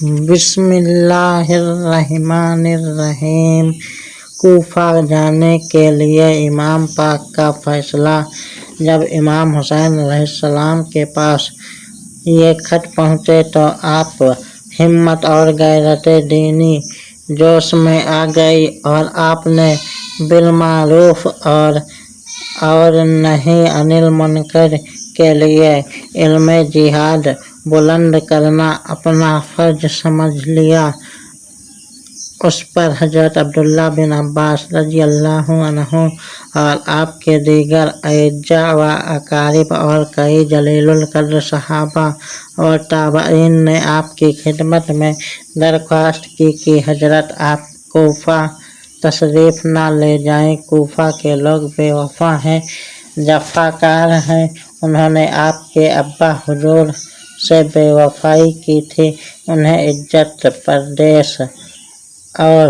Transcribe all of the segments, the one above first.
بسم اللہ الرحمن الرحیم۔ کوفہ جانے کے لیے امام پاک کا فیصلہ۔ جب امام حسین علیہ السلام کے پاس یہ خط پہنچے تو آپ ہمت اور غیرت دینی جوش میں آ گئی اور آپ نے بالمعروف اور نہی عن المنکر کے لیے علم جہاد بلند کرنا اپنا فرض سمجھ لیا۔ اس پر حضرت عبداللہ بن عباس رضی اللہ عنہ اور آپ کے دیگر اعزا و اقارب اور کئی جلیل القدر صحابہ اور تابعین نے آپ کی خدمت میں درخواست کی کہ حضرت آپ کوفہ تشریف نہ لے جائیں۔ کوفہ کے لوگ بے وفا ہیں، جفاکار ہیں۔ انہوں نے آپ کے ابا حضور سے بے وفائی کی تھی، انہیں عزت پردیس اور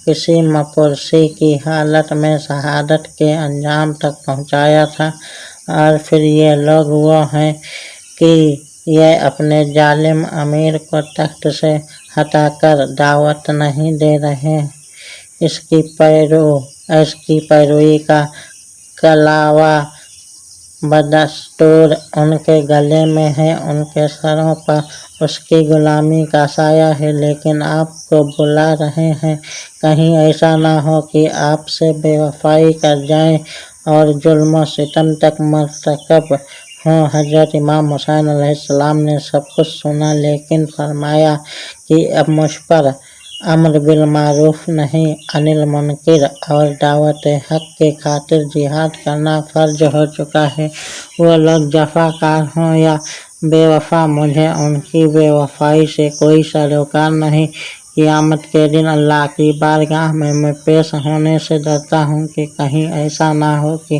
کسی مپرسی کی حالت میں شہادت کے انجام تک پہنچایا تھا، اور پھر یہ لوگ وہ ہیں کہ یہ اپنے ظالم امیر کو تخت سے ہٹا کر دعوت نہیں دے رہے۔ اس کی پیروی کا کلاوہ بدستور ان کے گلے میں ہے، ان کے سروں پر اس کی غلامی کا سایہ ہے، لیکن آپ کو بلا رہے ہیں۔ کہیں ایسا نہ ہو کہ آپ سے بے وفائی کر جائیں اور ظلم و ستم تک مرتکب ہوں۔ حضرت امام حسین علیہ السلام نے سب کچھ سنا، لیکن فرمایا کہ اب مجھ پر امر بالمعروف نہی عن المنکر اور دعوت حق کی خاطر جہاد کرنا فرض ہو چکا ہے۔ وہ لوگ جفاکار ہوں یا بے وفا، مجھے ان کی بے وفائی سے کوئی سروکار نہیں۔ قیامت کے دن اللہ کی بارگاہ میں پیش ہونے سے ڈرتا ہوں کہ کہیں ایسا نہ ہو کہ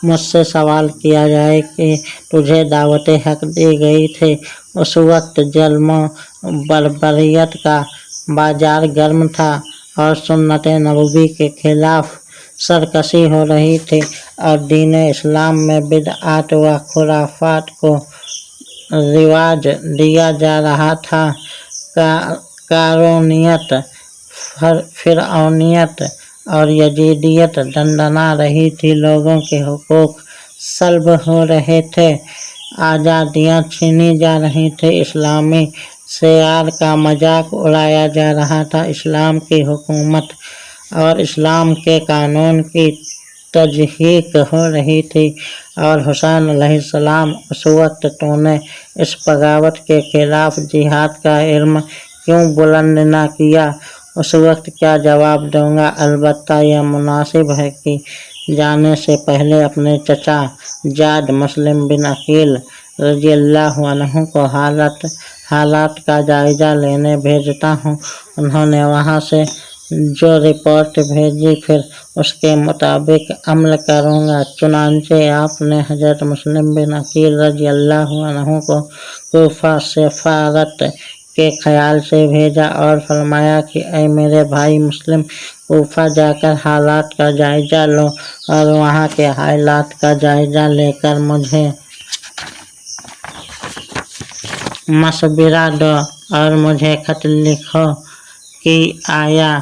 مجھ سے سوال کیا جائے کہ تجھے دعوت حق دی گئی تھی۔ اس وقت ظلم و بربریت کا بازار گرم تھا اور سنت نبوی کے خلاف سرکشی ہو رہی تھی، اور دین اسلام میں بدعات و خرافات کو رواج دیا جا رہا تھا۔ قارونیت، فرعونیت اور یزیدیت ڈنڈنا رہی تھی، لوگوں کے حقوق سلب ہو رہے تھے، آزادیاں چھینی جا رہی تھیں، اسلامی شعار کا مذاق اڑایا جا رہا تھا، اسلام کی حکومت اور اسلام کے قانون کی تضحیک ہو رہی تھی۔ اور حسین علیہ السلام، اس وقت تو نے اس بغاوت کے خلاف جہاد کا علم کیوں بلند نہ کیا؟ اس وقت کیا جواب دوں گا؟ البتہ یہ مناسب ہے کہ جانے سے پہلے اپنے چچا جاد مسلم بن عقیل رضی اللہ عنہ کو حالات کا جائزہ لینے بھیجتا ہوں۔ انہوں نے وہاں سے جو رپورٹ بھیجی پھر اس کے مطابق عمل کروں گا۔ چنانچہ آپ نے حضرت مسلم بن عقیل رضی اللہ عنہ کو کوفہ سفارت کے خیال سے بھیجا اور فرمایا کہ اے میرے بھائی مسلم، کوفہ جا کر حالات کا جائزہ لو اور وہاں کے حالات کا جائزہ لے کر مجھے مشورہ دو اور مجھے خط لکھو کہ آیا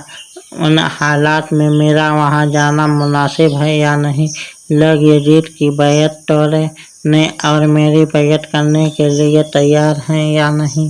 ان حالات میں میرا وہاں جانا مناسب ہے یا نہیں۔ لوگ یزید کی بیعت توڑنے اور میری بیعت کرنے کے لیے تیار ہیں یا نہیں۔